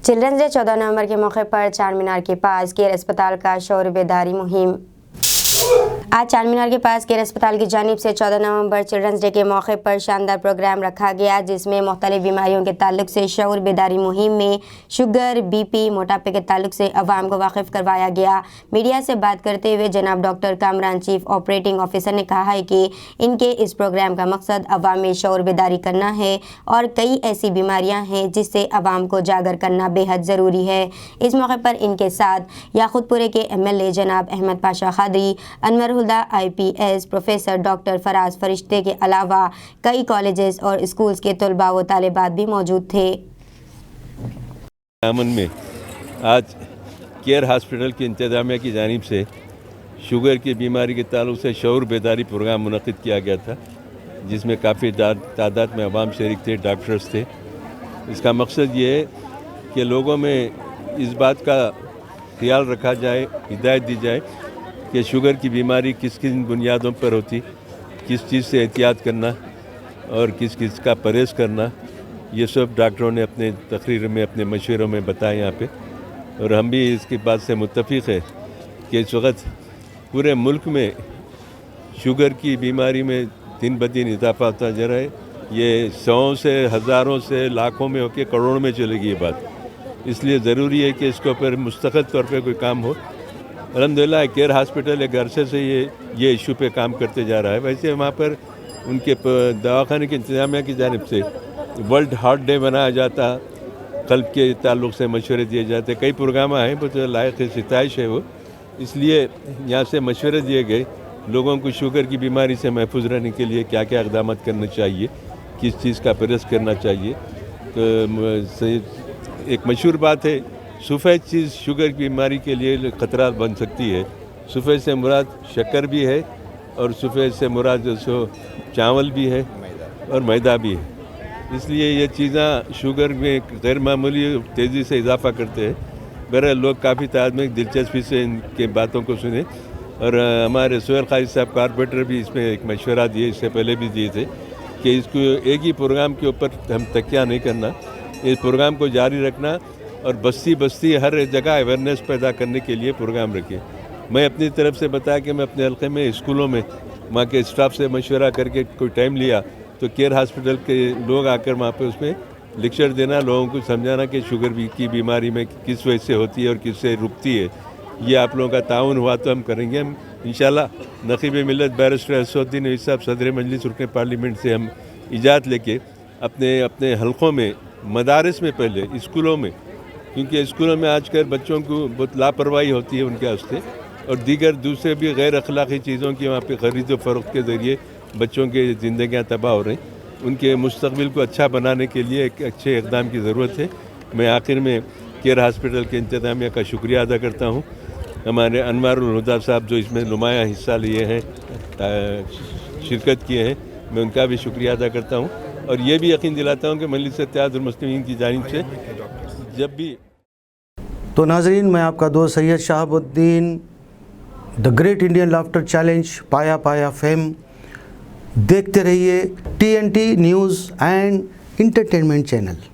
Children's day 14 नवंबर के मौके पर चार मीनार के पास केयर अस्पताल का शौर्य बेदारी मुहिम। आज चार मीनार के पास केयर अस्पताल की जानिब से 14 नवंबर चिल्ड्रंस डे के मौके पर शानदार प्रोग्राम रखा गया, जिसमें मुख्तलिफ बीमारियों के ताल्लुक से शऊर बेदारी मुहिम में शुगर, BP, मोटापे के ताल्लुक से अवाम को वाकिफ करवाया गया। मीडिया से बात करते हुए जनाब doctor Kamran, chief operating officer, ने कहा है कि इनके इस प्रोग्राम का मकसद अवाम में शऊर बेदारी करना है और कई ऐसी बीमारियाँ हैं जिससे अवाम को जागर करना बेहद ज़रूरी है। इस मौके पर इनके साथ याकूतपुरे के MLA जनाब अहमद पाशा खादरी, अनवर हुदा IPS, प्रोफेसर डॉक्टर फराज फरिश्ते के अलावा कई कॉलेजेस और स्कूल्स के तलबा व तालिबात भी मौजूद थे। अमन में आज केयर हॉस्पिटल की इंतजामिया की जानिब से शुगर की बीमारी के ताल्लुक से शऊर बेदारी प्रोग्राम मुनक़िद किया गया था, जिसमें काफ़ी तादाद में अवाम शरीक थे, डॉक्टर्स थे। इसका मकसद ये है कि लोगों में इस बात का ख्याल रखा जाए, हिदायत दी जाए कि शुगर की बीमारी किस किन बुनियादों पर होती, किस चीज़ से एहतियात करना और किस किस का परहेज़ करना, ये सब डॉक्टरों ने अपने तकरीर में, अपने मशवरों में बताया यहाँ पे। और हम भी इसकी बात से मुत्तफ़िक़ है कि इस वक्त पूरे मुल्क में शुगर की बीमारी में दिन ब दिन इजाफा होता जा रहा है। ये 100 से हज़ारों से लाखों में होकर करोड़ों में चलेगी ये बात। इसलिए ज़रूरी है कि इसके ऊपर मुस्तक़िल तौर पे कोई काम हो। अल्हम्दुलिल्लाह केयर हॉस्पिटल एक अरसे से ये इशू पे काम करते जा रहा है। वैसे वहाँ पर उनके दवाखाने की इंतजामिया की जानिब से वर्ल्ड हार्ट डे मनाया जाता, क़ल्ब के ताल्लुक़ से मशवरे दिए जाते, कई प्रोग्राम हैं, बहुत लायक सिताइश है वो। इसलिए यहाँ से मशवरे दिए गए लोगों को शुगर की बीमारी से महफूज रहने के लिए क्या क्या इक़दाम करने चाहिए, किस चीज़ का परहेज़ करना चाहिए। तो एक मशहूर बात है, सफ़ेद चीज़ शुगर की बीमारी के लिए ख़तरा बन सकती है। सफ़ेद से मुराद शक्कर भी है और सफ़ेद से मुराद जो सो चावल भी है और मैदा भी है। इसलिए ये चीज़ें शुगर में गैर मामूली तेज़ी से इजाफा करते हैं। बहरहाल लोग काफ़ी तादाद में दिलचस्पी से इनके बातों को सुने और हमारे सोहेल क़ाज़ी साहब कारपोरेटर भी इसमें एक मशवरा दिए, इससे पहले भी दिए थे कि इसको एक ही प्रोग्राम के ऊपर हम तकिया नहीं करना, इस प्रोग्राम को जारी रखना और बस्ती बस्ती हर जगह अवेयरनेस पैदा करने के लिए प्रोग्राम रखें। मैं अपनी तरफ से बताया कि मैं अपने हल्के में स्कूलों में वहाँ के स्टाफ से मशवरा करके कोई टाइम लिया तो केयर हॉस्पिटल के लोग आकर वहाँ पे उसमें लेक्चर देना, लोगों को समझाना कि शुगर की बीमारी में किस वजह से होती है और किससे रुकती है। ये आप लोगों का ताउन हुआ तो हम करेंगे। हम इंशाल्लाह नक़ीब मिल्लत बैरिस्टर असदुद्दीन ओवैसी साहब सदर मजलिस रुकन पार्लियामेंट से हम इजाज़त लेके अपने अपने हलकों में, मदारिस में, पहले स्कूलों में, क्योंकि स्कूलों में आजकल बच्चों को बहुत लापरवाही होती है उनके वास्ते और दीगर दूसरे भी गैर अखलाक़ी चीज़ों की वहाँ पे ख़रीद व फ़रोख्त के ज़रिए बच्चों की ज़िंदगियाँ तबाह हो रही। उनके मुस्तक़बिल को अच्छा बनाने के लिए एक अच्छे इक़दाम की ज़रूरत है। मैं आखिर में केयर हॉस्पिटल के इंतज़ामिया का शुक्रिया अदा करता हूँ। हमारे अनवारुल हुदा साहब जो इसमें नुमायाँ हिस्सा लिए हैं, शिरकत किए हैं, मैं उनका भी शुक्रिया अदा करता हूँ और ये भी यकीन दिलाता हूँ कि मजलिस इत्तेहादुल मुस्लिमीन की जानिब से जब भी। तो नाज़रीन, मैं आपका दोस्त Syed Shahabuddin, the great Indian laughter challenge, पाया पाया फेम। देखते रहिए TNT news and entertainment channel.